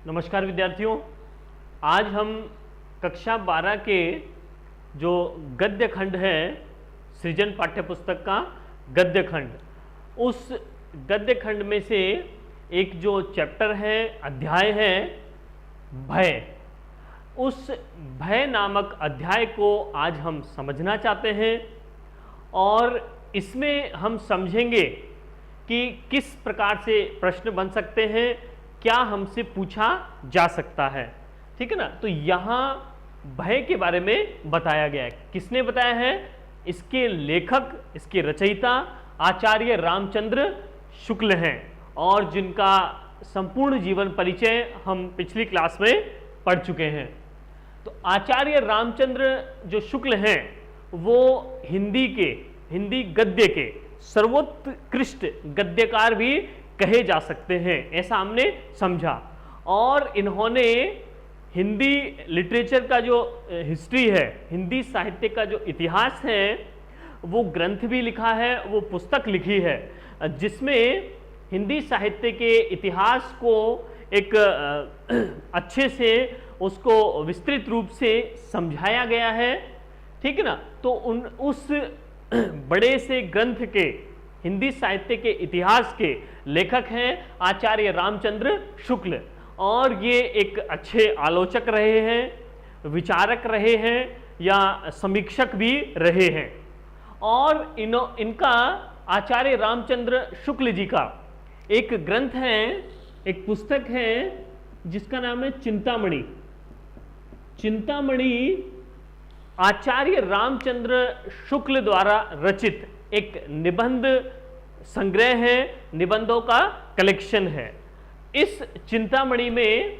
नमस्कार विद्यार्थियों, आज हम कक्षा 12 के जो गद्य खंड है सृजन पाठ्यपुस्तक का गद्य खंड, उस गद्य खंड में से एक जो चैप्टर है, अध्याय है भय। उस भय नामक अध्याय को आज हम समझना चाहते हैं और इसमें हम समझेंगे कि किस प्रकार से प्रश्न बन सकते हैं, क्या हमसे पूछा जा सकता है। ठीक है ना। तो यहाँ भय के बारे में बताया गया है। किसने बताया है? इसके लेखक, इसके रचयिता आचार्य रामचंद्र शुक्ल हैं और जिनका संपूर्ण जीवन परिचय हम पिछली क्लास में पढ़ चुके हैं। तो आचार्य रामचंद्र जो शुक्ल हैं वो हिंदी गद्य के सर्वोत्कृष्ट गद्यकार भी कहे जा सकते हैं, ऐसा हमने समझा। और इन्होंने हिंदी लिटरेचर का जो हिस्ट्री है, हिंदी साहित्य का जो इतिहास है, वो ग्रंथ भी लिखा है, वो पुस्तक लिखी है जिसमें हिंदी साहित्य के इतिहास को एक अच्छे से उसको विस्तृत रूप से समझाया गया है। ठीक है ना। तो उस बड़े से ग्रंथ के, हिंदी साहित्य के इतिहास के लेखक हैं आचार्य रामचंद्र शुक्ल, और ये एक अच्छे आलोचक रहे हैं, विचारक रहे हैं या समीक्षक भी रहे हैं। और इनका आचार्य रामचंद्र शुक्ल जी का एक ग्रंथ है, एक पुस्तक है जिसका नाम है चिंतामणि। चिंतामणि आचार्य रामचंद्र शुक्ल द्वारा रचित एक निबंध संग्रह है, निबंधों का कलेक्शन है। इस चिंतामणि में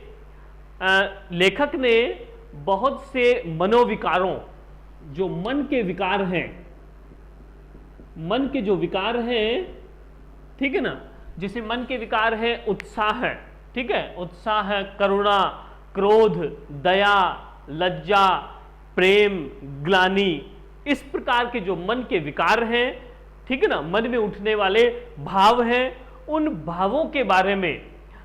लेखक ने बहुत से मनोविकारों, जो मन के विकार हैं, मन के जो विकार हैं, ठीक है ना, जैसे मन के विकार है उत्साह, ठीक है, उत्साह, करुणा, क्रोध, दया, लज्जा, प्रेम, ग्लानि, इस प्रकार के जो मन के विकार हैं, ठीक है ना, मन में उठने वाले भाव हैं, उन भावों के बारे में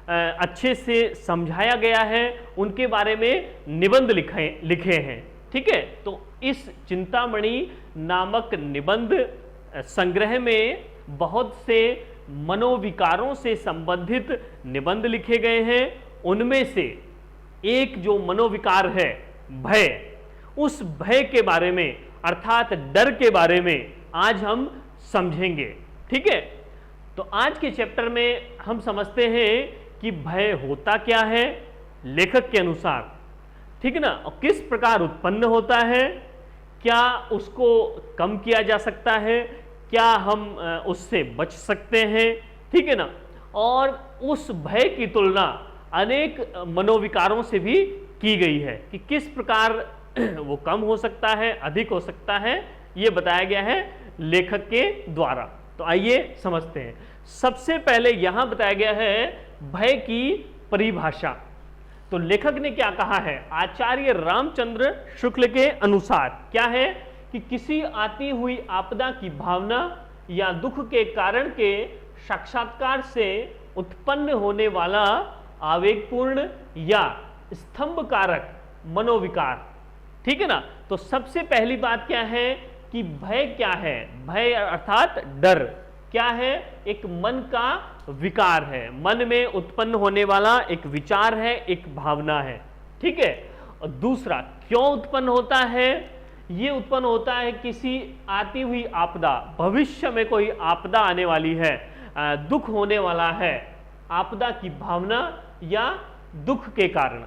अच्छे से समझाया गया है, उनके बारे में निबंध लिखे हैं। ठीक है। तो इस चिंतामणि नामक निबंध संग्रह में बहुत से मनोविकारों से संबंधित निबंध लिखे गए हैं। उनमें से एक जो मनोविकार है भय, उस भय के बारे में अर्थात डर के बारे में आज हम समझेंगे। ठीक है। तो आज के चैप्टर में हम समझते हैं कि भय होता क्या है लेखक के अनुसार, ठीक है ना, और किस प्रकार उत्पन्न होता है, क्या उसको कम किया जा सकता है, क्या हम उससे बच सकते हैं, ठीक है ना, और उस भय की तुलना अनेक मनोविकारों से भी की गई है कि किस प्रकार वो कम हो सकता है, अधिक हो सकता है, ये बताया गया है लेखक के द्वारा। तो आइए समझते हैं। सबसे पहले यहां बताया गया है भय की परिभाषा। तो लेखक ने क्या कहा है? आचार्य रामचंद्र शुक्ल के अनुसार क्या है कि किसी आती हुई आपदा की भावना या दुख के कारण के साक्षात्कार से उत्पन्न होने वाला आवेगपूर्ण या स्तंभकारक मनोविकार। ठीक है ना। तो सबसे पहली बात क्या है कि भय क्या है? भय अर्थात डर क्या है? एक मन का विकार है, मन में उत्पन्न होने वाला एक विचार है, एक भावना है। ठीक है। और दूसरा, क्यों उत्पन्न होता है? ये उत्पन्न होता है किसी आती हुई आपदा, भविष्य में कोई आपदा आने वाली है, दुख होने वाला है, आपदा की भावना या दुख के कारण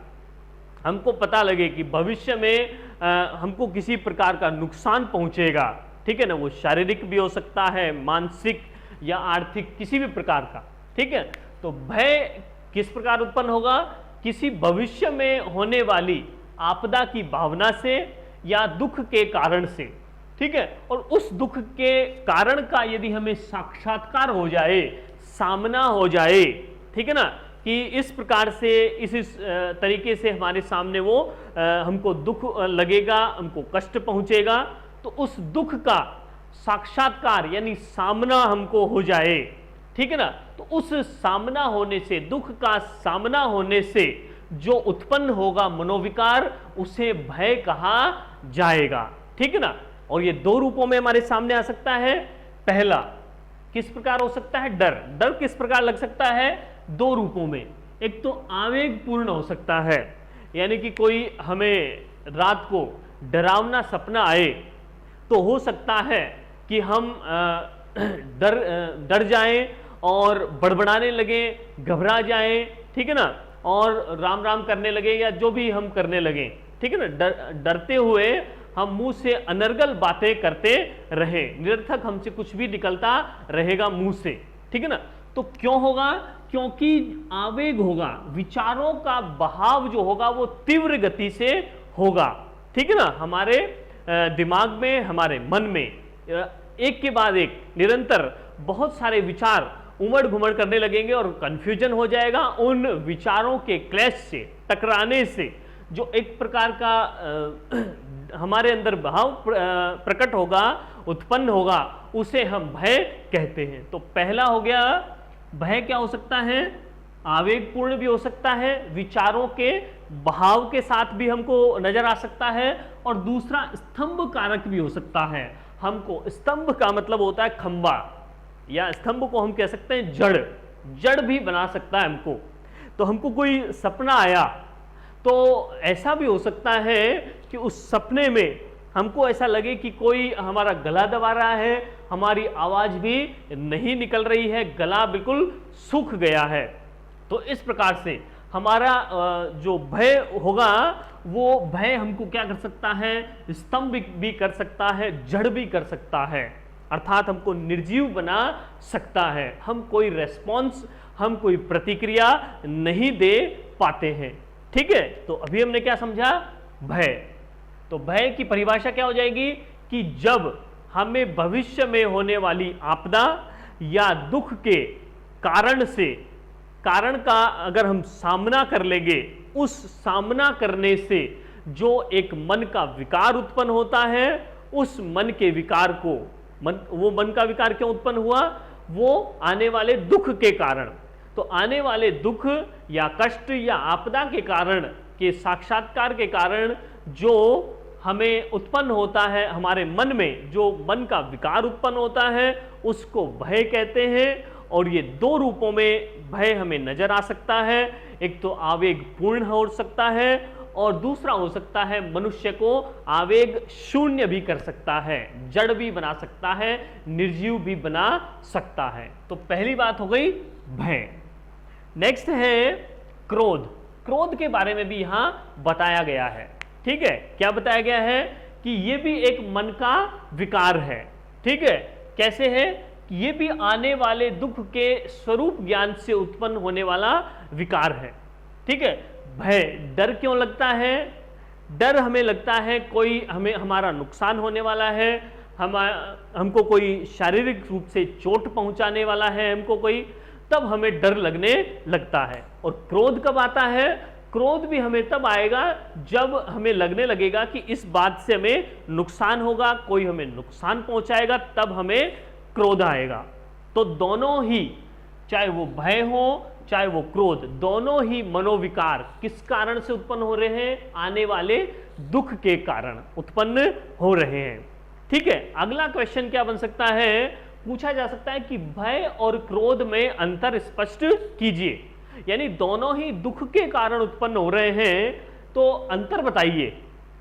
हमको पता लगे कि भविष्य में हमको किसी प्रकार का नुकसान पहुंचेगा। ठीक है ना। वो शारीरिक भी हो सकता है, मानसिक या आर्थिक, किसी भी प्रकार का। ठीक है। तो भय किस प्रकार उत्पन्न होगा? किसी भविष्य में होने वाली आपदा की भावना से या दुख के कारण से। ठीक है। और उस दुख के कारण का यदि हमें साक्षात्कार हो जाए, सामना हो जाए, ठीक है ना, कि इस प्रकार से इस तरीके से हमारे सामने वो हमको दुख लगेगा, हमको कष्ट पहुंचेगा, तो उस दुख का साक्षात्कार यानी सामना हमको हो जाए, ठीक है ना, तो उस सामना होने से, दुख का सामना होने से जो उत्पन्न होगा मनोविकार, उसे भय कहा जाएगा। ठीक है ना। और ये दो रूपों में हमारे सामने आ सकता है। पहला किस प्रकार हो सकता है? डर। डर किस प्रकार लग सकता है? दो रूपों में। एक तो आवेगपूर्ण हो सकता है, यानी कि कोई हमें रात को डरावना सपना आए तो हो सकता है कि हम डर जाएं और बड़बड़ाने लगे, घबरा जाएं, ठीक है ना, और राम राम करने लगे या जो भी हम करने लगे, ठीक है ना। डरते हुए हम मुंह से अनर्गल बातें करते रहे, निरर्थक हमसे कुछ भी निकलता रहेगा मुंह से, ठीक है ना। तो क्यों होगा? क्योंकि आवेग होगा, विचारों का बहाव जो होगा वो तीव्र गति से होगा, ठीक है ना। हमारे दिमाग में, हमारे मन में एक के बाद एक निरंतर बहुत सारे विचार उमड़ घुमड़ करने लगेंगे और कंफ्यूजन हो जाएगा उन विचारों के क्लैश से, टकराने से, जो एक प्रकार का हमारे अंदर भाव प्रकट होगा, उत्पन्न होगा, उसे हम भय कहते हैं। तो पहला हो गया भय। क्या हो सकता है? आवेगपूर्ण भी हो सकता है, विचारों के बहाव के साथ भी हमको नजर आ सकता है, और दूसरा स्तंभ कारक भी हो सकता है। हमको, स्तंभ का मतलब होता है खंबा, या स्तंभ को हम कह सकते हैं जड़, जड़ भी बना सकता है हमको। तो हमको कोई सपना आया तो ऐसा भी हो सकता है कि उस सपने में हमको ऐसा लगे कि कोई हमारा गला दबा रहा है, हमारी आवाज भी नहीं निकल रही है, गला बिल्कुल सूख गया है। तो इस प्रकार से हमारा जो भय होगा वो भय हमको क्या कर सकता है? स्तंभ भी कर सकता है, जड़ भी कर सकता है, अर्थात हमको निर्जीव बना सकता है। हम कोई रेस्पॉन्स, हम कोई प्रतिक्रिया नहीं दे पाते हैं, ठीक है। तो अभी हमने क्या समझा? भय। तो भय की परिभाषा क्या हो जाएगी कि जब हमें भविष्य में होने वाली आपदा या दुख के कारण से, कारण का अगर हम सामना कर लेंगे, उस सामना करने से जो एक मन का विकार उत्पन्न होता है, उस मन के विकार को, वो मन का विकार क्यों उत्पन्न हुआ? वो आने वाले दुख के कारण। तो आने वाले दुख या कष्ट या आपदा के कारण, के साक्षात्कार के कारण जो हमें उत्पन्न होता है, हमारे मन में जो मन का विकार उत्पन्न होता है, उसको भय कहते हैं। और ये दो रूपों में भय हमें नजर आ सकता है। एक तो आवेगपूर्ण हो सकता है, और दूसरा हो सकता है मनुष्य को आवेग शून्य भी कर सकता है, जड़ भी बना सकता है, निर्जीव भी बना सकता है। तो पहली बात हो गई भय। नेक्स्ट है क्रोध। क्रोध के बारे में भी यहां बताया गया है, ठीक है। क्या बताया गया है? कि ये भी एक मन का विकार है, ठीक है। कैसे है? कि ये भी आने वाले दुख के स्वरूप ज्ञान से उत्पन्न होने वाला विकार है, ठीक है। भय, डर क्यों लगता है? डर हमें लगता है कोई हमारा नुकसान होने वाला है, हमको कोई शारीरिक रूप से चोट पहुंचाने वाला है, हमको कोई, तब हमें डर लगने लगता है। और क्रोध कब आता है? क्रोध भी हमें तब आएगा जब हमें लगने लगेगा कि इस बात से हमें नुकसान होगा, कोई हमें नुकसान पहुंचाएगा, तब हमें क्रोध आएगा। तो दोनों ही, चाहे वो भय हो चाहे वो क्रोध, दोनों ही मनोविकार किस कारण से उत्पन्न हो रहे हैं? आने वाले दुख के कारण उत्पन्न हो रहे हैं, ठीक है। अगला क्वेश्चन क्या बन सकता है? पूछा जा सकता है कि भय और क्रोध में अंतर स्पष्ट कीजिए, यानी दोनों ही दुख के कारण उत्पन्न हो रहे हैं, तो अंतर बताइए,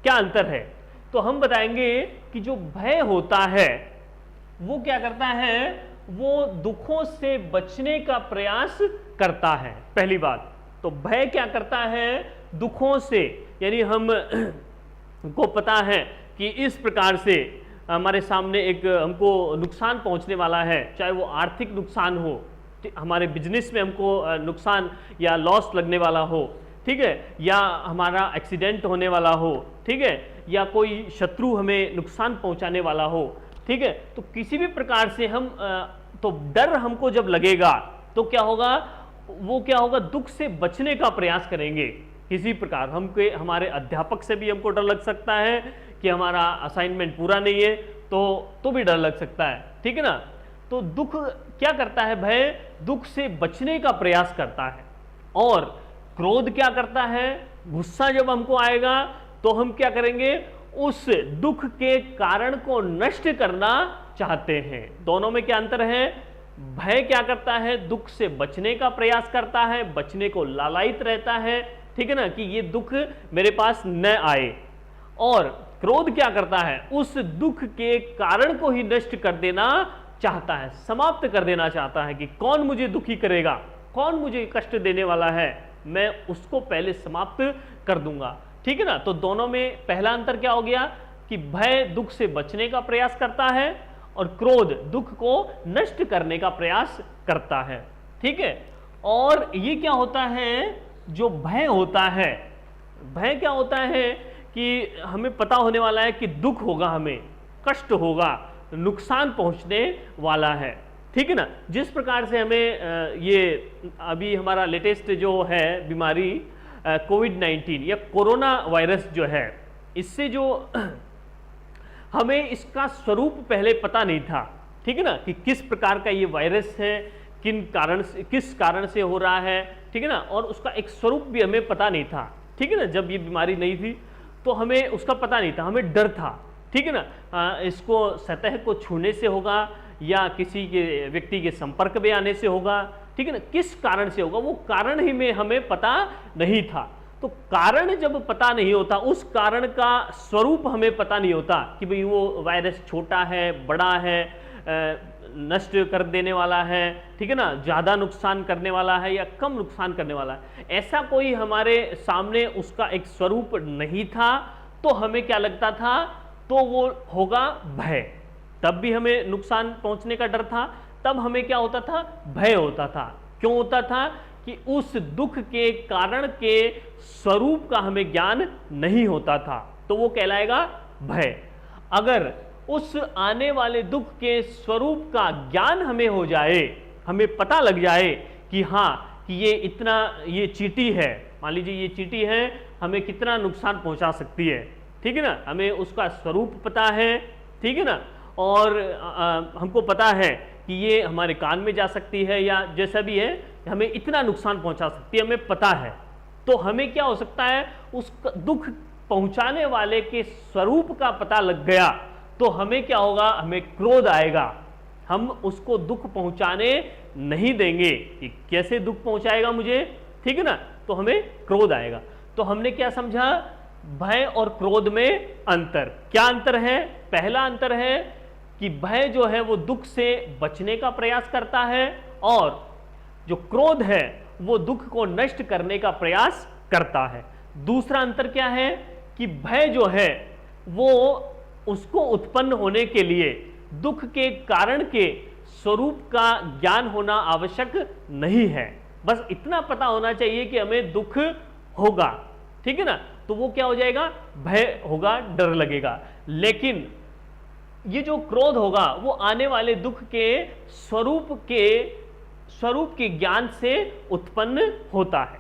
क्या अंतर है? तो हम बताएंगे कि जो भय होता है वो क्या करता है? वो दुखों से बचने का प्रयास करता है, पहली बात। तो भय क्या करता है? दुखों से, यानी हम को पता है कि इस प्रकार से हमारे सामने एक हमको नुकसान पहुंचने वाला है, चाहे वो आर्थिक नुकसान हो, हमारे बिजनेस में हमको नुकसान या लॉस लगने वाला हो, ठीक है, या हमारा एक्सीडेंट होने वाला हो, ठीक है, या कोई शत्रु हमें नुकसान पहुंचाने वाला हो, ठीक है। तो किसी भी प्रकार से हम तो डर हमको जब लगेगा तो क्या होगा? वो क्या होगा? दुख से बचने का प्रयास करेंगे किसी प्रकार। हमारे अध्यापक से भी हमको डर लग सकता है कि हमारा असाइनमेंट पूरा नहीं है, तो भी डर लग सकता है, ठीक है ना। तो दुख क्या करता है? भय दुख से बचने का प्रयास करता है। और क्रोध क्या करता है, गुस्सा जब हमको आएगा तो हम क्या करेंगे, उस दुख के कारण को नष्ट करना चाहते हैं। दोनों में क्या अंतर है? भय क्या करता है, दुख से बचने का प्रयास करता है, बचने को लालायित रहता है, ठीक है ना, कि ये दुख मेरे पास न आए। और क्रोध क्या करता है, उस दुख के कारण को ही नष्ट कर देना चाहता है, समाप्त कर देना चाहता है कि कौन मुझे दुखी करेगा, कौन मुझे कष्ट देने वाला है, मैं उसको पहले समाप्त कर दूंगा, ठीक है ना। तो दोनों में पहला अंतर क्या हो गया कि भय दुख से बचने का प्रयास करता है और क्रोध दुख को नष्ट करने का प्रयास करता है, ठीक है। और ये क्या होता है, जो भय होता है, भय क्या होता है कि हमें पता होने वाला है कि दुख होगा, हमें कष्ट होगा, नुकसान पहुंचने वाला है, ठीक है ना। जिस प्रकार से हमें ये अभी हमारा लेटेस्ट जो है बीमारी कोविड-19 या कोरोना वायरस जो है, इससे जो हमें इसका स्वरूप पहले पता नहीं था, ठीक है ना, कि किस प्रकार का ये वायरस है, किस कारण से हो रहा है, ठीक है ना, और उसका एक स्वरूप भी हमें पता नहीं था, ठीक है ना। जब ये बीमारी नहीं थी तो हमें उसका पता नहीं था, हमें डर था, ठीक है ना, इसको सतह को छूने से होगा या किसी के व्यक्ति के संपर्क में आने से होगा, ठीक है ना, किस कारण से होगा, वो कारण ही में हमें पता नहीं था। तो कारण जब पता नहीं होता, उस कारण का स्वरूप हमें पता नहीं होता कि भाई वो वायरस छोटा है, बड़ा है, नष्ट कर देने वाला है, ठीक है ना, ज़्यादा नुकसान करने वाला है या कम नुकसान करने वाला है, ऐसा कोई हमारे सामने उसका एक स्वरूप नहीं था। तो हमें क्या लगता था, तो वो होगा भय। तब भी हमें नुकसान पहुंचने का डर था, तब हमें क्या होता था, भय होता था। क्यों होता था कि उस दुख के कारण के स्वरूप का हमें ज्ञान नहीं होता था, तो वो कहलाएगा भय। अगर उस आने वाले दुख के स्वरूप का ज्ञान हमें हो जाए, हमें पता लग जाए कि हाँ, कि ये चींटी है, मान लीजिए ये चींटी है, हमें कितना नुकसान पहुंचा सकती है, ठीक है ना, हमें उसका स्वरूप पता है, ठीक है ना, और हमको पता है कि ये हमारे कान में जा सकती है या जैसा भी है, हमें इतना नुकसान पहुंचा सकती है, हमें पता है। तो हमें क्या हो सकता है, उस दुख पहुंचाने वाले के स्वरूप का पता लग गया तो हमें क्या होगा, हमें क्रोध आएगा, हम उसको दुख पहुंचाने नहीं देंगे कि कैसे दुख पहुंचाएगा मुझे, ठीक है ना, तो हमें क्रोध आएगा। तो हमने क्या समझा, भय और क्रोध में अंतर। क्या अंतर है? पहला अंतर है कि भय जो है वो दुख से बचने का प्रयास करता है और जो क्रोध है वो दुख को नष्ट करने का प्रयास करता है। दूसरा अंतर क्या है कि भय जो है वो उसको उत्पन्न होने के लिए दुख के कारण के स्वरूप का ज्ञान होना आवश्यक नहीं है, बस इतना पता होना चाहिए कि हमें दुख होगा, ठीक है ना, तो वो क्या हो जाएगा, भय होगा, डर लगेगा। लेकिन ये जो क्रोध होगा वो आने वाले दुख के स्वरूप के ज्ञान से उत्पन्न होता है।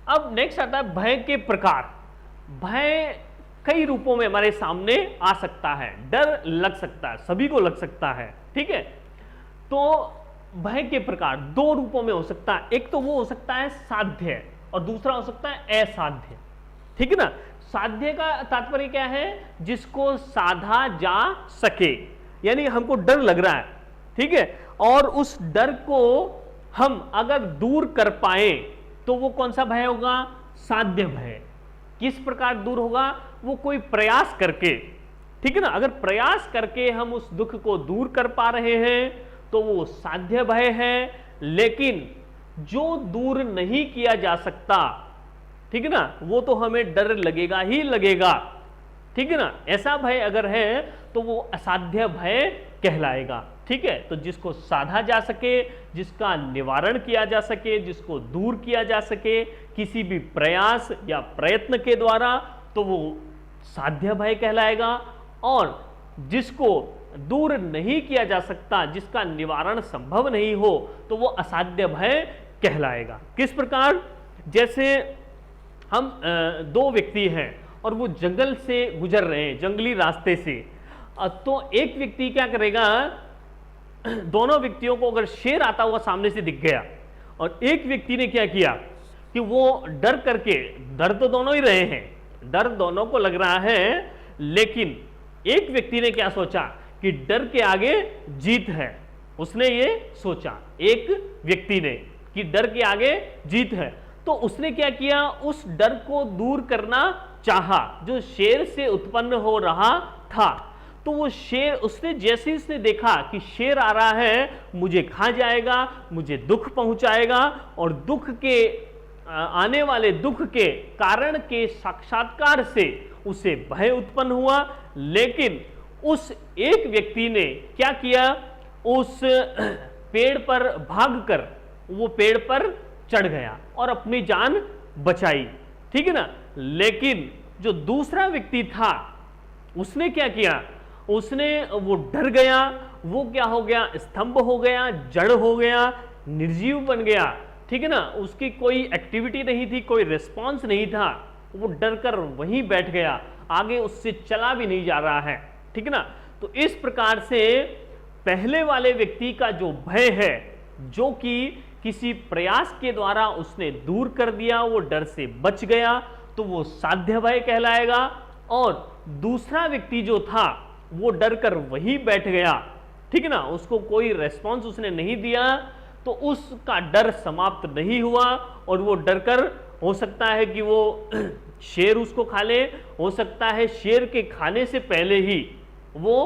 अब नेक्स्ट आता है भय के प्रकार। भय कई रूपों में हमारे सामने आ सकता है, डर लग सकता है, सभी को लग सकता है, ठीक है। तो भय के प्रकार दो रूपों में हो सकता है, एक तो वो हो सकता है साध्य और दूसरा हो सकता है असाध्य, ठीक है ना। साध्य का तात्पर्य क्या है, जिसको साधा जा सके, यानी हमको डर लग रहा है, ठीक है, और उस डर को हम अगर दूर कर पाए तो वो कौन सा भय होगा, साध्य भय। किस प्रकार दूर होगा, वो कोई प्रयास करके, ठीक है ना, अगर प्रयास करके हम उस दुख को दूर कर पा रहे हैं तो वो साध्य भय है। लेकिन जो दूर नहीं किया जा सकता, ठीक है ना, वो तो हमें डर लगेगा ही लगेगा, ठीक है ना, ऐसा भय अगर है तो वो असाध्य भय कहलाएगा, ठीक है। तो जिसको साधा जा सके, जिसका निवारण किया जा सके, जिसको दूर किया जा सके किसी भी प्रयास या प्रयत्न के द्वारा, तो वो साध्य भय कहलाएगा। और जिसको दूर नहीं किया जा सकता, जिसका निवारण संभव नहीं हो, तो वो असाध्य भय कहलाएगा। किस प्रकार, जैसे हम दो व्यक्ति हैं और वो जंगल से गुजर रहे हैं, जंगली रास्ते से, तो एक व्यक्ति क्या करेगा, दोनों व्यक्तियों को अगर शेर आता हुआ सामने से दिख गया और एक व्यक्ति ने क्या किया कि वो डर करके, डर तो दोनों ही रहे हैं, डर दोनों को लग रहा है, लेकिन एक व्यक्ति ने क्या सोचा कि डर के आगे जीत है। उसने ये सोचा, एक व्यक्ति ने, कि डर के आगे जीत है, तो उसने क्या किया, उस डर को दूर करना चाहा जो शेर से उत्पन्न हो रहा था। तो वो शेर, उसने जैसे ही उसने देखा कि शेर आ रहा है, मुझे खा जाएगा, मुझे दुख पहुंचाएगा, और दुख के आने वाले दुख के कारण के साक्षात्कार से उसे भय उत्पन्न हुआ। लेकिन उस एक व्यक्ति ने क्या किया, उस पेड़ पर भागकर वो पेड़ पर चढ़ गया और अपनी जान बचाई, ठीक है ना। लेकिन जो दूसरा व्यक्ति था उसने क्या किया, उसने, वो डर गया, वो क्या हो गया, स्तंभ हो गया, जड़ हो गया, निर्जीव बन गया, ठीक है ना। उसकी कोई एक्टिविटी नहीं थी, कोई रिस्पॉन्स नहीं था, वो डर कर वहीं बैठ गया, आगे उससे चला भी नहीं जा रहा है, ठीक है ना। तो इस प्रकार से पहले वाले व्यक्ति का जो भय है, जो कि किसी प्रयास के द्वारा उसने दूर कर दिया, वो डर से बच गया, तो वो साध्य भय कहलाएगा। और दूसरा व्यक्ति जो था वो डर कर वहीं बैठ गया, ठीक है ना, उसको कोई रेस्पॉन्स उसने नहीं दिया, तो उसका डर समाप्त नहीं हुआ, और वो डर कर, हो सकता है कि वो शेर उसको खा ले, हो सकता है शेर के खाने से पहले ही वो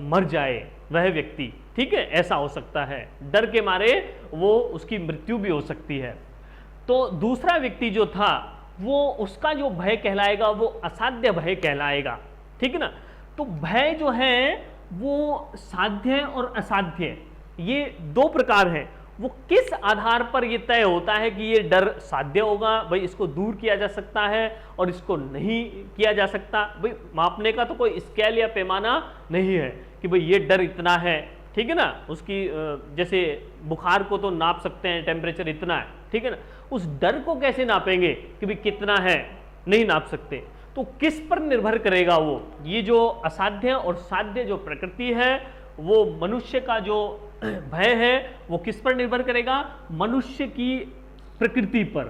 मर जाए वह व्यक्ति, ठीक है, ऐसा हो सकता है, डर के मारे वो, उसकी मृत्यु भी हो सकती है। तो दूसरा व्यक्ति जो था वो, उसका जो भय कहलाएगा वो असाध्य भय कहलाएगा, ठीक है ना। तो भय जो है वो साध्य और असाध्य, ये दो प्रकार हैं। वो किस आधार पर ये तय होता है कि ये डर साध्य होगा, भाई इसको दूर किया जा सकता है और इसको नहीं किया जा सकता, भाई मापने का तो कोई स्केल या पैमाना नहीं है कि भाई ये डर इतना है, ठीक है ना। उसकी जैसे बुखार को तो नाप सकते हैं, टेम्परेचर इतना है, ठीक है ना। उस डर को कैसे नापेंगे कि भाई कितना है, नहीं नाप सकते। तो किस पर निर्भर करेगा वो, ये जो असाध्य और साध्य जो प्रकृति है, वो मनुष्य का जो भय है वो किस पर निर्भर करेगा, मनुष्य की प्रकृति पर,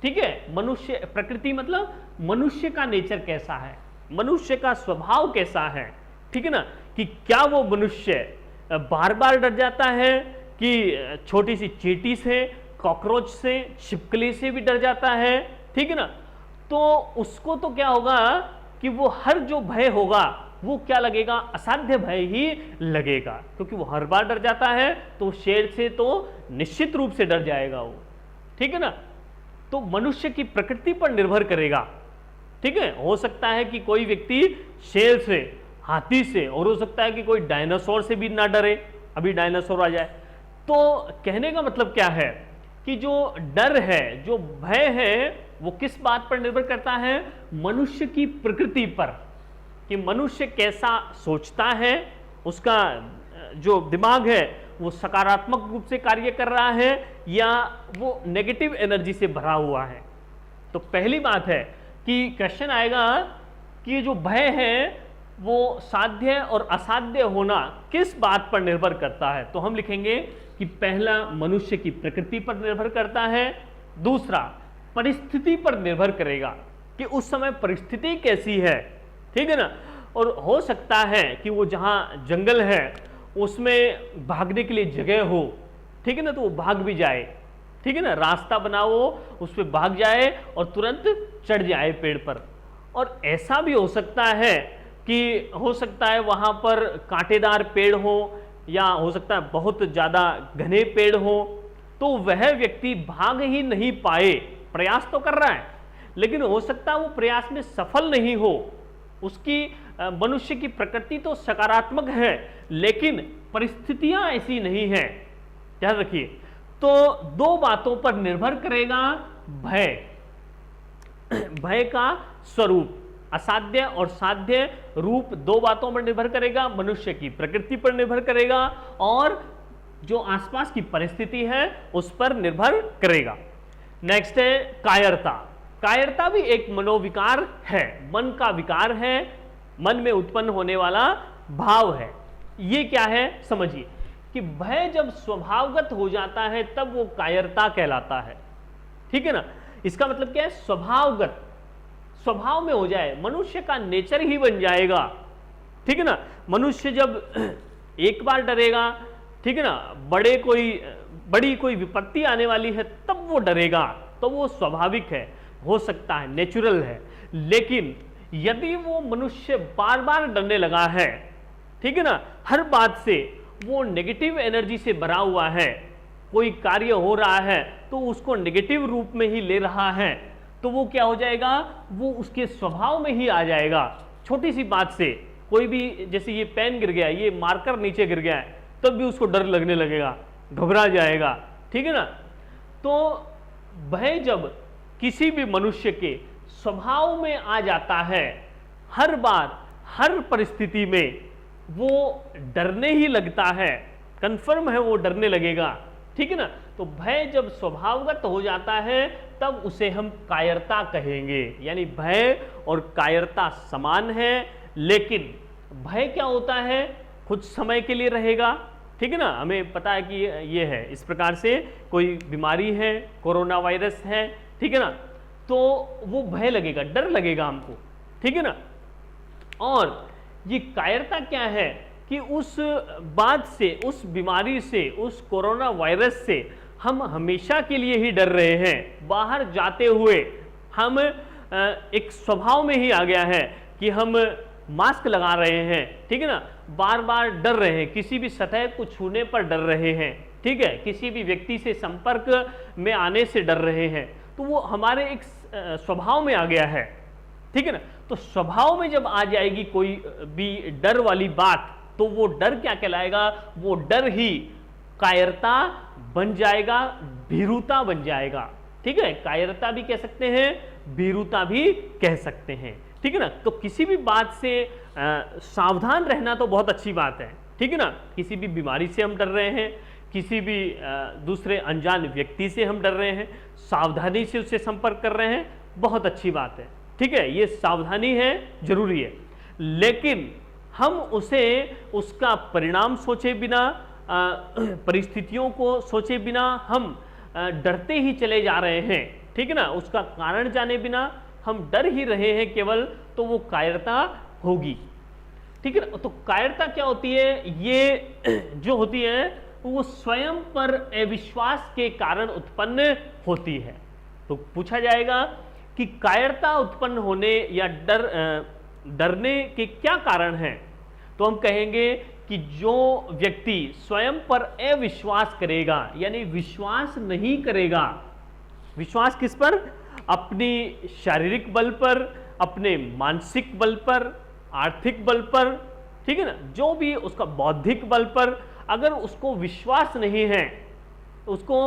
ठीक है। मनुष्य प्रकृति मतलब मनुष्य का नेचर कैसा है, मनुष्य का स्वभाव कैसा है, ठीक है ना, कि क्या वो मनुष्य बार बार डर जाता है, कि छोटी सी चींटी से, कॉकरोच से, छिपकली से भी डर जाता है, ठीक है ना। तो उसको तो क्या होगा कि वो हर जो भय होगा वो क्या लगेगा, असाध्य भय ही लगेगा, क्योंकि वो हर बार डर जाता है, तो शेर से तो निश्चित रूप से डर जाएगा वो, ठीक है ना। तो मनुष्य की प्रकृति पर निर्भर करेगा, ठीक है। हो सकता है कि कोई व्यक्ति शेर से, हाथी से, और हो सकता है कि कोई डायनासोर से भी ना डरे, अभी डायनासोर आ जाए। तो कहने का मतलब क्या है कि जो डर है, जो भय है, वो किस बात पर निर्भर करता है, मनुष्य की प्रकृति पर, कि मनुष्य कैसा सोचता है, उसका जो दिमाग है वो सकारात्मक रूप से कार्य कर रहा है या वो नेगेटिव एनर्जी से भरा हुआ है। तो पहली बात है कि क्वेश्चन आएगा कि जो भय है वो साध्य और असाध्य होना किस बात पर निर्भर करता है। तो हम लिखेंगे कि पहला मनुष्य की प्रकृति पर निर्भर करता है, दूसरा परिस्थिति पर निर्भर करेगा कि उस समय परिस्थिति कैसी है, ठीक है ना। और हो सकता है कि वो जहां जंगल है उसमें भागने के लिए जगह हो, ठीक है ना, तो वो भाग भी जाए, ठीक है ना, रास्ता बनाओ, उस पर भाग जाए और तुरंत चढ़ जाए पेड़ पर। और ऐसा भी हो सकता है कि हो सकता है वहां पर कांटेदार पेड़ हो, या हो सकता है बहुत ज्यादा घने पेड़ हो, तो वह व्यक्ति भाग ही नहीं पाए, प्रयास तो कर रहा है लेकिन हो सकता है वो प्रयास में सफल नहीं हो। उसकी मनुष्य की प्रकृति तो सकारात्मक है लेकिन परिस्थितियां ऐसी नहीं है, ध्यान रखिए। तो दो बातों पर निर्भर करेगा भय, भय का स्वरूप, असाध्य और साध्य रूप दो बातों पर निर्भर करेगा, मनुष्य की प्रकृति पर निर्भर करेगा और जो आसपास की परिस्थिति है उस पर निर्भर करेगा। नेक्स्ट है कायरता। कायरता भी एक मनोविकार है, मन का विकार है, मन में उत्पन्न होने वाला भाव है। ये क्या है समझिए। कि भय जब स्वभावगत हो जाता है तब वो कायरता कहलाता है। ठीक है ना, इसका मतलब क्या है, स्वभावगत, स्वभाव में हो जाए, मनुष्य का नेचर ही बन जाएगा। ठीक है ना, मनुष्य जब एक बार डरेगा, ठीक है ना, बड़ी कोई विपत्ति आने वाली है तब वो डरेगा, तो वो स्वाभाविक है, हो सकता है, नेचुरल है। लेकिन यदि वो मनुष्य बार बार डरने लगा है, ठीक है ना, हर बात से वो नेगेटिव एनर्जी से भरा हुआ है, कोई कार्य हो रहा है तो उसको नेगेटिव रूप में ही ले रहा है, तो वो क्या हो जाएगा, वो उसके स्वभाव में ही आ जाएगा। छोटी सी बात से, कोई भी, जैसे ये पेन गिर गया, ये मार्कर नीचे गिर गया है, तब भी उसको डर लगने लगेगा, घबरा जाएगा। ठीक है ना, तो भय जब किसी भी मनुष्य के स्वभाव में आ जाता है, हर बार हर परिस्थिति में वो डरने ही लगता है, कंफर्म है वो डरने लगेगा। ठीक है ना, तो भय जब स्वभावगत हो जाता है तब उसे हम कायरता कहेंगे। यानी भय और कायरता समान है, लेकिन भय क्या होता है, कुछ समय के लिए रहेगा। ठीक है ना, हमें पता है कि ये है, इस प्रकार से कोई बीमारी है, कोरोना वायरस है, ठीक है ना, तो वो भय लगेगा, डर लगेगा हमको। ठीक है ना, और ये कायरता क्या है कि उस बात से, उस बीमारी से, उस कोरोना वायरस से हम हमेशा के लिए ही डर रहे हैं। बाहर जाते हुए हम एक स्वभाव में ही आ गया है कि हम मास्क लगा रहे हैं, ठीक है ना, बार बार डर रहे हैं, किसी भी सतह को छूने पर डर रहे हैं, ठीक है, किसी भी व्यक्ति से संपर्क में आने से डर रहे हैं, तो वो हमारे एक स्वभाव में आ गया है। ठीक है ना, तो स्वभाव में जब आ जाएगी कोई भी डर वाली बात, तो वो डर क्या कहलाएगा, वो डर ही कायरता बन जाएगा, भीरुता बन जाएगा। ठीक है, कायरता भी कह सकते हैं, भीरुता भी कह सकते हैं। ठीक है ना, तो किसी भी बात से सावधान रहना तो बहुत अच्छी बात है। ठीक है ना, किसी भी बीमारी से हम डर रहे हैं, किसी भी दूसरे अनजान व्यक्ति से हम डर रहे हैं, सावधानी से उससे संपर्क कर रहे हैं, बहुत अच्छी बात है। ठीक है, ये सावधानी है, जरूरी है, लेकिन हम उसे, उसका परिणाम सोचे बिना, परिस्थितियों को सोचे बिना हम डरते ही चले जा रहे हैं। ठीक है ना, उसका कारण जाने बिना हम डर ही रहे हैं केवल, तो वो कायरता होगी। ठीक है ना, तो कायरता क्या होती है, ये जो होती है वो स्वयं पर अविश्वास के कारण उत्पन्न होती है। तो पूछा जाएगा कि कायरता उत्पन्न होने या डरने के क्या कारण हैं, तो हम कहेंगे कि जो व्यक्ति स्वयं पर अविश्वास करेगा, यानी विश्वास नहीं करेगा, विश्वास किस पर, अपनी शारीरिक बल पर, अपने मानसिक बल पर, आर्थिक बल पर, ठीक है ना, जो भी उसका बौद्धिक बल पर अगर उसको विश्वास नहीं है, तो उसको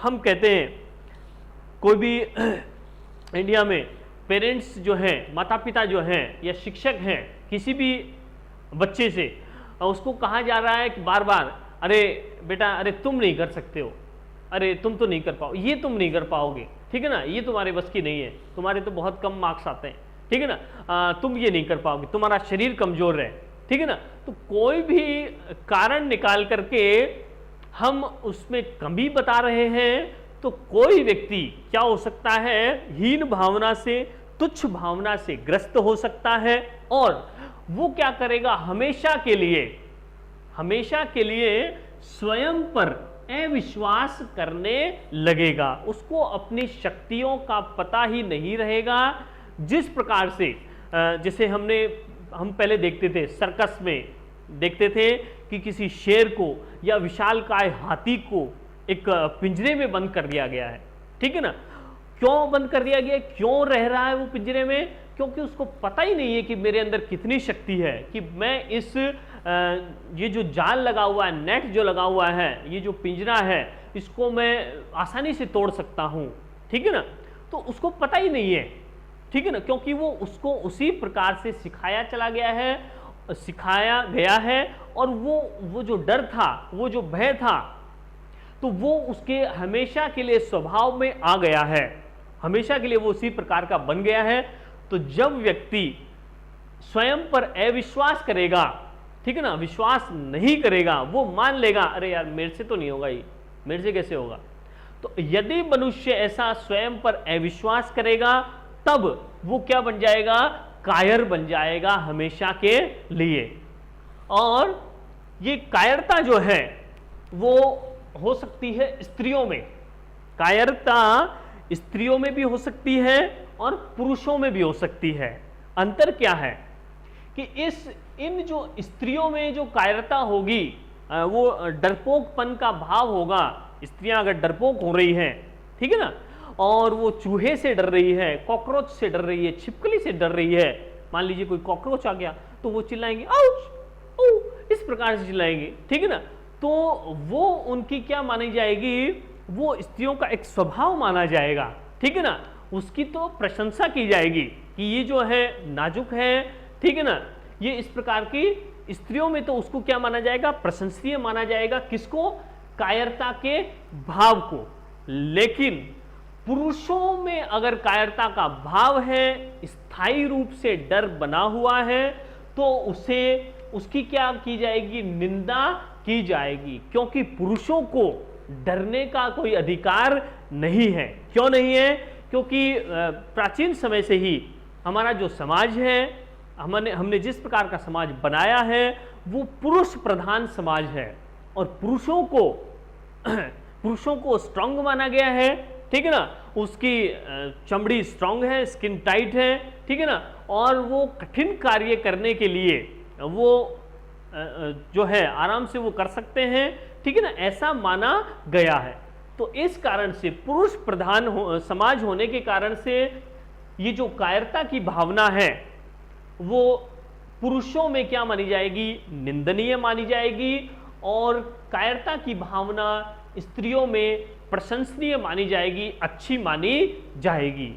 हम कहते हैं, कोई भी इंडिया में पेरेंट्स जो हैं, माता पिता जो हैं या शिक्षक हैं, किसी भी बच्चे से उसको कहा जा रहा है कि बार बार, अरे बेटा, अरे तुम नहीं कर सकते हो, अरे तुम तो नहीं कर पाओ, ये तुम नहीं कर पाओगे, ठीक है ना, ये तुम्हारे बस की नहीं है, तुम्हारे तो बहुत कम मार्क्स आते हैं, ठीक है ना, तुम ये नहीं कर पाओगे, तुम्हारा शरीर कमजोर है, ठीक है ना। तो कोई भी कारण निकाल करके हम उसमें कमी बता रहे हैं, तो कोई व्यक्ति क्या हो सकता है, हीन भावना से, तुच्छ भावना से ग्रस्त हो सकता है, और वो क्या करेगा, हमेशा के लिए स्वयं पर अविश्वास करने लगेगा, उसको अपनी शक्तियों का पता ही नहीं रहेगा। जिस प्रकार से जैसे हम पहले देखते थे, सर्कस में देखते थे कि किसी शेर को या विशालकाय हाथी को एक पिंजरे में बंद कर दिया गया है, ठीक है ना, क्यों बंद कर दिया गया, क्यों रह रहा है वो पिंजरे में, क्योंकि उसको पता ही नहीं है कि मेरे अंदर कितनी शक्ति है, कि मैं इस ये जो जाल लगा हुआ है, नेट जो लगा हुआ है, ये जो पिंजरा है, इसको मैं आसानी से तोड़ सकता हूं, ठीक है ना। तो उसको पता ही नहीं है, ठीक है ना, क्योंकि वो उसको उसी प्रकार से सिखाया गया है, और वो जो डर था, वो जो भय था, तो वो उसके हमेशा के लिए स्वभाव में आ गया है, हमेशा के लिए वो उसी प्रकार का बन गया है। तो जब व्यक्ति स्वयं पर अविश्वास करेगा, तो वो क्या करेगा, हमेशा के लिए स्वयं पर अविश्वास करेगा, विश्वास नहीं करेगा, तो वो क्या करेगा, अपनी शक्तियों का पता ही नहीं रहेगा, ठीक है ना, क्योंकि वो उसको उसी प्रकार से सिखाया गया है, हमेशा के लिए वो उसी प्रकार का बन गया है। तो जब व्यक्ति स्वयं पर अविश्वास करेगा, ठीक है ना, विश्वास नहीं करेगा, वो मान लेगा अरे यार मेरे से तो नहीं होगा, ये मेरे से कैसे होगा। तो यदि मनुष्य ऐसा स्वयं पर अविश्वास करेगा तब वो क्या बन जाएगा, कायर बन जाएगा हमेशा के लिए। और ये कायरता जो है वो हो सकती है स्त्रियों में, कायरता स्त्रियों में भी हो सकती है और पुरुषों में भी हो सकती है। अंतर क्या है कि इन जो स्त्रियों में जो कायरता होगी वो डरपोकपन का भाव होगा। स्त्रियां अगर डरपोक हो रही हैं, ठीक है ना, और वो चूहे से डर रही है, कॉकरोच से डर रही है, छिपकली से डर रही है, मान लीजिए कोई कॉकरोच आ गया तो वो चिल्लाएंगे आउच, ओ, इस प्रकार से चिल्लाएंगे, ठीक है ना। तो वो उनकी क्या मानी जाएगी, वो स्त्रियों का एक स्वभाव माना जाएगा, ठीक है ना। उसकी तो प्रशंसा की जाएगी कि ये जो है नाजुक है, ठीक है ना, ये इस प्रकार की स्त्रियों में तो उसको क्या माना जाएगा, प्रशंसनीय माना जाएगा। किसको, कायरता के भाव को। लेकिन पुरुषों में अगर कायरता का भाव है, स्थायी रूप से डर बना हुआ है, तो उसे उसकी क्या की जाएगी, निंदा की जाएगी, क्योंकि पुरुषों को डरने का कोई अधिकार नहीं है। क्यों नहीं है, क्योंकि प्राचीन समय से ही हमारा जो समाज है, हमने जिस प्रकार का समाज बनाया है वो पुरुष प्रधान समाज है, और पुरुषों को स्ट्रांग माना गया है, ठीक है ना, उसकी चमड़ी स्ट्रांग है, स्किन टाइट है, ठीक है ना, और वो कठिन कार्य करने के लिए वो जो है आराम से वो कर सकते हैं, ठीक है ना, ऐसा माना गया है। तो इस कारण से पुरुष प्रधान समाज होने के कारण से ये जो कायरता की भावना है वो पुरुषों में क्या मानी जाएगी, निंदनीय मानी जाएगी, और कायरता की भावना स्त्रियों में प्रशंसनीय मानी जाएगी, अच्छी मानी जाएगी,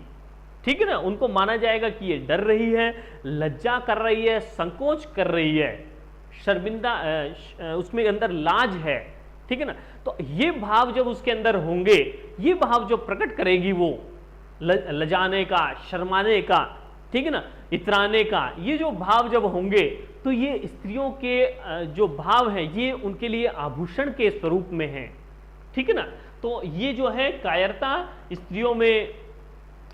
ठीक है ना। उनको माना जाएगा कि ये डर रही है, लज्जा कर रही है, संकोच कर रही है, शर्मिंदा, उसमें अंदर लाज है, ठीक है ना। तो ये भाव जब उसके अंदर होंगे, ये भाव जो प्रकट करेगी वो लजाने का, शर्माने का, ठीक है ना, इतराने का, ये जो भाव जब होंगे तो ये स्त्रियों के जो भाव है ये उनके लिए आभूषण के स्वरूप में है, ठीक है ना। तो ये जो है कायरता स्त्रियों में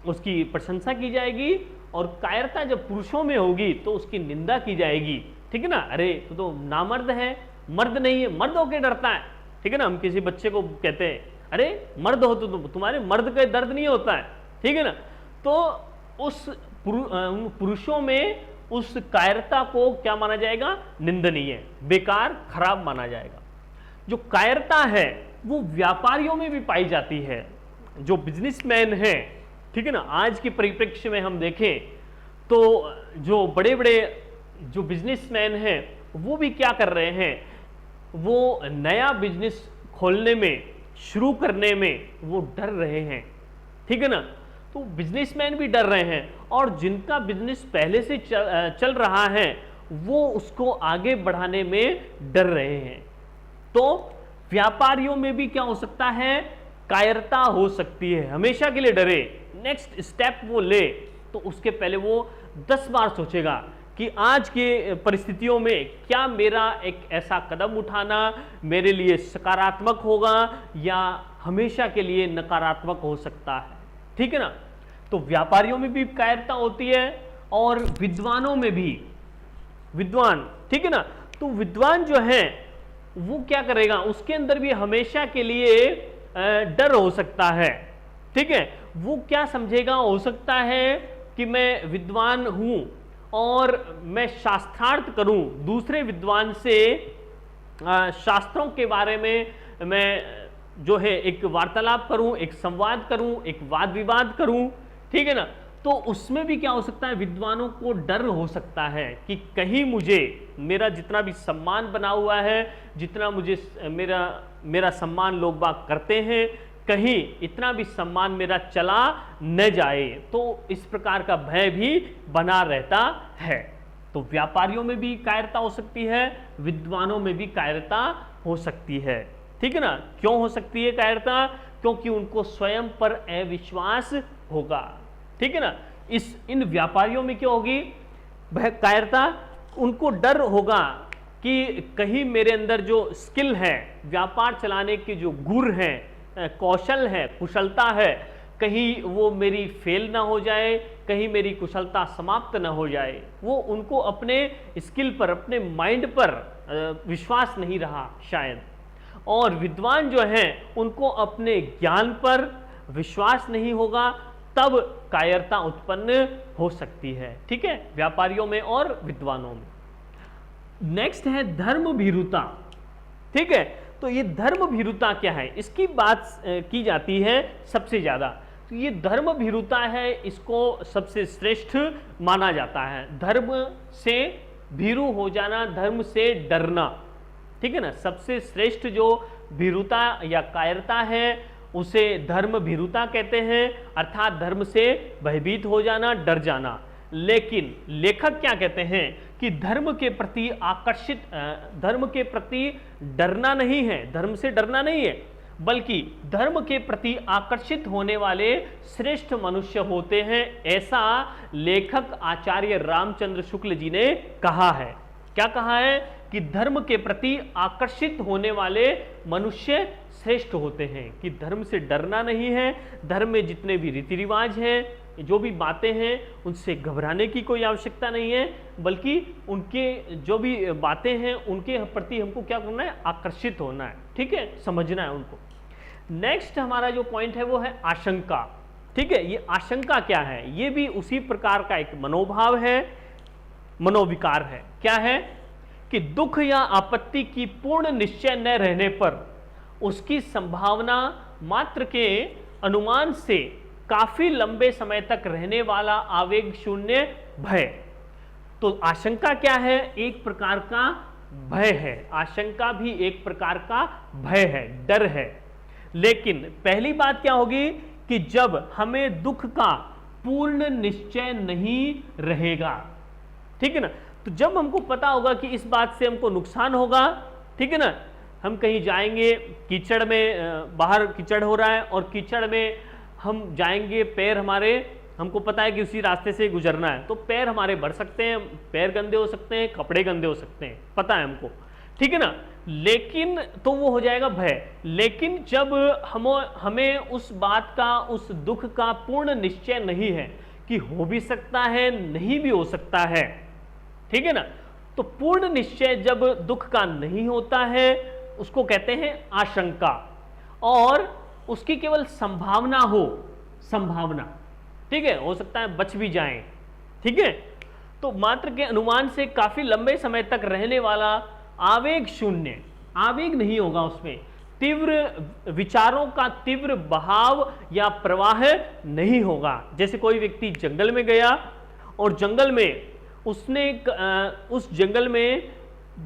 उसकी प्रशंसा की जाएगी, और कायरता जब पुरुषों में होगी तो उसकी निंदा की जाएगी, ठीक है ना। अरे तो नामर्द है, मर्द नहीं है, मर्द होके डरता है, ठीक है ना। हम किसी बच्चे को कहते हैं अरे मर्द हो तो तुम्हारे मर्द का दर्द नहीं होता है, ठीक है ना। तो उस पुरुषों में उस कायरता को क्या माना जाएगा, निंदनीय, बेकार, खराब माना जाएगा। जो कायरता है वो व्यापारियों में भी पाई जाती है, जो बिजनेसमैन है, ठीक है ना। आज के परिप्रेक्ष्य में हम देखें तो जो बड़े बड़े जो बिजनेसमैन हैं वो भी क्या कर रहे हैं, वो नया बिजनेस खोलने में, शुरू करने में वो डर रहे हैं, ठीक है ना। तो बिजनेसमैन भी डर रहे हैं, और जिनका बिजनेस पहले से चल रहा है वो उसको आगे बढ़ाने में डर रहे हैं। तो व्यापारियों में भी क्या हो सकता है, कायरता हो सकती है, हमेशा के लिए डरे, नेक्स्ट स्टेप वो ले तो उसके पहले वो 10 बार सोचेगा कि आज के परिस्थितियों में क्या मेरा एक ऐसा कदम उठाना मेरे लिए सकारात्मक होगा या हमेशा के लिए नकारात्मक हो सकता है, ठीक है ना। तो व्यापारियों में भी कायरता होती है, और विद्वानों में भी, विद्वान, ठीक है ना। तो विद्वान जो है वो क्या करेगा, उसके अंदर भी हमेशा के लिए डर हो सकता है, ठीक है। वो क्या समझेगा, हो सकता है कि मैं विद्वान हूं और मैं शास्त्रार्थ करूं, दूसरे विद्वान से शास्त्रों के बारे में मैं जो है एक वार्तालाप करूं, एक संवाद करूं, एक वाद विवाद करूं, ठीक है ना। तो उसमें भी क्या हो सकता है, विद्वानों को डर हो सकता है कि कहीं मुझे मेरा जितना भी सम्मान बना हुआ है, जितना मुझे मेरा सम्मान लोग बाग करते हैं, कहीं इतना भी सम्मान मेरा चला न जाए, तो इस प्रकार का भय भी बना रहता है। तो व्यापारियों में भी कायरता हो सकती है, विद्वानों में भी कायरता हो सकती है, ठीक है ना। क्यों हो सकती है कायरता, क्योंकि उनको स्वयं पर अविश्वास होगा, ठीक है ना। इन व्यापारियों में क्या होगी कायरता, उनको डर होगा कि कहीं मेरे अंदर जो स्किल है, व्यापार चलाने के जो गुर हैं, कौशल है, कुशलता है, कहीं वो मेरी फेल ना हो जाए, कहीं मेरी कुशलता समाप्त ना हो जाए। वो उनको अपने स्किल पर, अपने माइंड पर विश्वास नहीं रहा शायद। और विद्वान जो हैं उनको अपने ज्ञान पर विश्वास नहीं होगा, तब कायरता उत्पन्न हो सकती है। ठीक है, व्यापारियों में और विद्वानों में। नेक्स्ट है धर्म भीरुता। ठीक है, तो ये धर्म भीरुता क्या है, इसकी बात की जाती है सबसे ज्यादा। तो ये धर्म भीरुता है, इसको सबसे श्रेष्ठ माना जाता है। धर्म से भीरु हो जाना, धर्म से डरना। ठीक है ना, सबसे श्रेष्ठ जो भीरुता या कायरता है उसे धर्म भीरुता कहते हैं, अर्थात धर्म से भयभीत हो जाना, डर जाना। लेकिन लेखक क्या कहते हैं कि धर्म के प्रति आकर्षित, धर्म के प्रति डरना नहीं है, धर्म से डरना नहीं है, बल्कि धर्म के प्रति आकर्षित होने वाले श्रेष्ठ मनुष्य होते हैं, ऐसा लेखक आचार्य रामचंद्र शुक्ल जी ने कहा है। क्या कहा है कि धर्म के प्रति आकर्षित होने वाले मनुष्य श्रेष्ठ होते हैं, कि धर्म से डरना नहीं है, धर्म में जितने भी रीति रिवाज हैं, जो भी बातें हैं, उनसे घबराने की कोई आवश्यकता नहीं है, बल्कि उनके जो भी बातें हैं उनके प्रति हमको क्या करना है, आकर्षित होना है। ठीक है, समझना है उनको। नेक्स्ट हमारा जो पॉइंट है वो है आशंका। ठीक है, ये आशंका क्या है, ये भी उसी प्रकार का एक मनोभाव है, मनोविकार है। क्या है कि दुख या आपत्ति की पूर्ण निश्चय न रहने पर उसकी संभावना मात्र के अनुमान से काफी लंबे समय तक रहने वाला आवेग शून्य भय। तो आशंका क्या है, एक प्रकार का भय है। आशंका भी एक प्रकार का भय है, डर है। लेकिन पहली बात क्या होगी कि जब हमें दुख का पूर्ण निश्चय नहीं रहेगा। ठीक है ना, तो जब हमको पता होगा कि इस बात से हमको नुकसान होगा, ठीक है ना, हम कहीं जाएंगे कीचड़ में, बाहर कीचड़ हो रहा है और कीचड़ में हम जाएंगे, पैर हमारे, हमको पता है कि उसी रास्ते से गुजरना है, तो पैर हमारे भर सकते हैं, पैर गंदे हो सकते हैं, कपड़े गंदे हो सकते हैं, पता है हमको। ठीक है ना, लेकिन तो वो हो जाएगा भय। लेकिन जब हमें उस बात का, उस दुख का पूर्ण निश्चय नहीं है कि हो भी सकता है, नहीं भी हो सकता है, ठीक है ना, तो पूर्ण निश्चय जब दुख का नहीं होता है उसको कहते हैं आशंका। और उसकी केवल संभावना हो, संभावना, ठीक है, हो सकता है बच भी जाएं, ठीक है, तो मात्र के अनुमान से काफी लंबे समय तक रहने वाला आवेग शून्य, आवेग नहीं होगा उसमें, तीव्र विचारों का तीव्र बहाव या प्रवाह नहीं होगा। जैसे कोई व्यक्ति जंगल में गया और जंगल में उसने उस जंगल में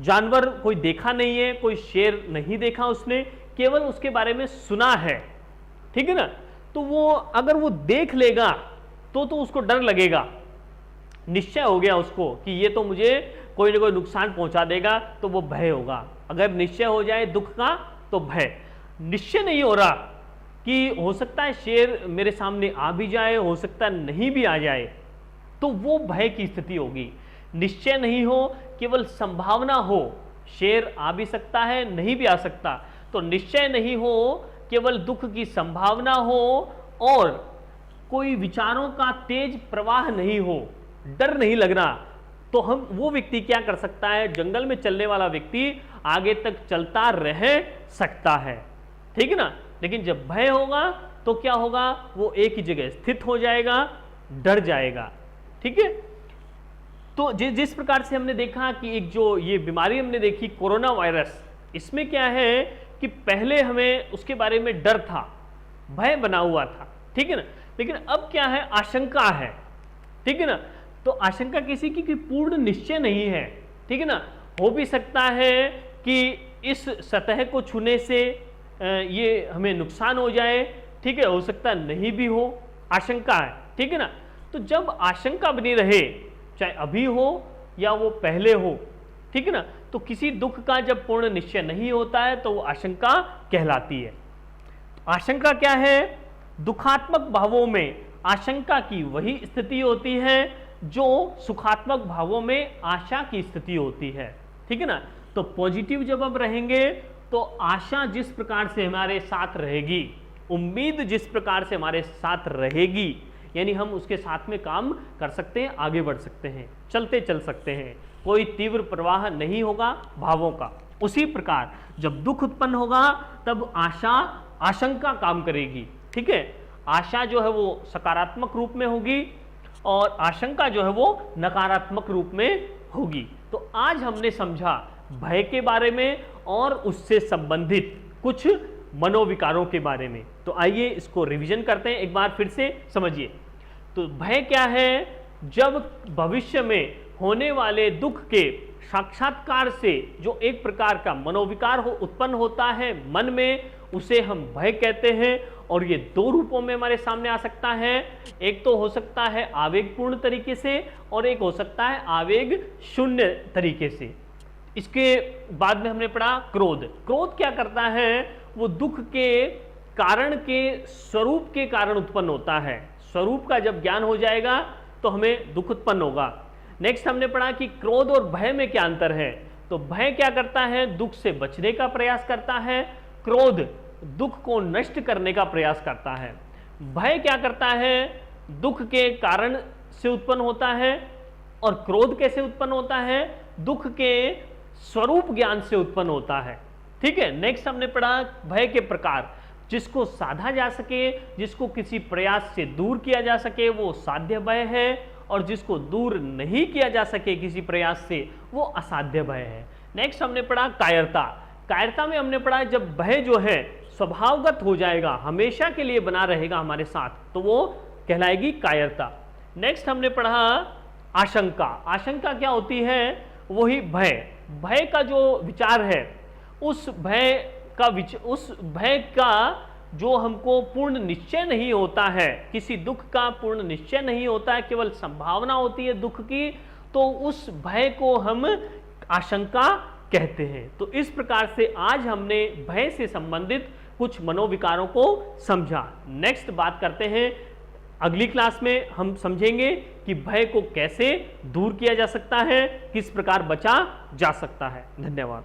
जानवर कोई देखा नहीं है, कोई शेर नहीं देखा उसने, केवल उसके बारे में सुना है, ठीक है ना, तो वो अगर वो देख लेगा तो उसको डर लगेगा, निश्चय हो गया उसको कि ये तो मुझे कोई ना कोई नुकसान पहुंचा देगा, तो वो भय होगा। अगर निश्चय हो जाए दुख का तो भय। निश्चय नहीं हो रहा कि हो सकता है शेर मेरे सामने आ भी जाए, हो सकता है नहीं भी आ जाए, तो वो भय की स्थिति होगी। निश्चय नहीं हो, केवल संभावना हो, शेर आ भी सकता है, नहीं भी आ सकता, तो निश्चय नहीं हो, केवल दुख की संभावना हो और कोई विचारों का तेज प्रवाह नहीं हो, डर नहीं लगना, तो हम वो व्यक्ति क्या कर सकता है, जंगल में चलने वाला व्यक्ति आगे तक चलता रह सकता है, ठीक है ना। लेकिन जब भय होगा तो क्या होगा, वो एक ही जगह स्थित हो जाएगा, डर जाएगा, ठीक है। तो जिस प्रकार से हमने देखा कि एक जो ये बीमारी हमने देखी कोरोना वायरस, इसमें क्या है कि पहले हमें उसके बारे में डर था, भय बना हुआ था, ठीक है ना, लेकिन अब क्या है, आशंका है, ठीक है ना। तो आशंका किसी की पूर्ण निश्चय नहीं है, ठीक है ना, हो भी सकता है कि इस सतह को छूने से ये हमें नुकसान हो जाए, ठीक है, हो सकता है नहीं भी हो, आशंका है, ठीक है ना। तो जब आशंका बनी रहे, चाहे अभी हो या वो पहले हो, ठीक है ना, तो किसी दुख का जब पूर्ण निश्चय नहीं होता है तो वो आशंका कहलाती है। आशंका क्या है, दुखात्मक भावों में आशंका की वही स्थिति होती है जो सुखात्मक भावों में आशा की स्थिति होती है, ठीक है ना। तो पॉजिटिव जब हम रहेंगे तो आशा जिस प्रकार से हमारे साथ रहेगी, उम्मीद जिस प्रकार से हमारे साथ रहेगी, यानी हम उसके साथ में काम कर सकते हैं, आगे बढ़ सकते हैं, चलते चल सकते हैं, कोई तीव्र प्रवाह नहीं होगा भावों का। उसी प्रकार जब दुख उत्पन्न होगा तब आशा आशंका काम करेगी। ठीक है, आशा जो है वो सकारात्मक रूप में होगी और आशंका जो है वो नकारात्मक रूप में होगी। तो आज हमने समझा भय के बारे में और उससे संबंधित कुछ मनोविकारों के बारे में। तो आइए इसको रिवीजन करते हैं, एक बार फिर से समझिए। तो भय क्या है? जब भविष्य में होने वाले दुख के साक्षात्कार से जो एक प्रकार का मनोविकार उत्पन्न होता है मन में, उसे हम भय कहते हैं। और ये दो रूपों में हमारे सामने आ सकता है। एक तो हो सकता है आवेगपूर्ण तरीके से और एक हो सकता है आवेग शून्य तरीके से। इसके बाद में हमने पढ़ा क्रोध। क्रोध क्या करता है? वो दुख के कारण के स्वरूप के कारण उत्पन्न होता है। स्वरूप का जब ज्ञान हो जाएगा तो हमें दुख उत्पन्न होगा। नेक्स्ट हमने पढ़ा कि क्रोध और भय में क्या अंतर है। तो भय क्या करता है? दुख से बचने का प्रयास करता है। क्रोध दुख को नष्ट करने का प्रयास करता है। भय क्या करता है? दुख के कारण से उत्पन्न होता है। और क्रोध कैसे उत्पन्न होता है? दुख के स्वरूप ज्ञान से उत्पन्न होता है। ठीक है, नेक्स्ट हमने पढ़ा भय के प्रकार। जिसको साधा जा सके, जिसको किसी प्रयास से दूर किया जा सके, वो साध्य भय है। और जिसको दूर नहीं किया जा सके किसी प्रयास से, वो असाध्य भय है। नेक्स्ट हमने पढ़ा कायरता। कायरता में हमने पढ़ा जब भय जो है स्वभावगत हो जाएगा, हमेशा के लिए बना रहेगा हमारे साथ, तो वो कहलाएगी कायरता। नेक्स्ट हमने पढ़ा आशंका। आशंका क्या होती है? वही भय। भय का जो विचार है, उस भय का जो हमको पूर्ण निश्चय नहीं होता है, किसी दुख का पूर्ण निश्चय नहीं होता है, केवल संभावना होती है दुख की, तो उस भय को हम आशंका कहते हैं। तो इस प्रकार से आज हमने भय से संबंधित कुछ मनोविकारों को समझा। नेक्स्ट बात करते हैं, अगली क्लास में हम समझेंगे कि भय को कैसे दूर किया जा सकता है, किस प्रकार बचा जा सकता है। धन्यवाद।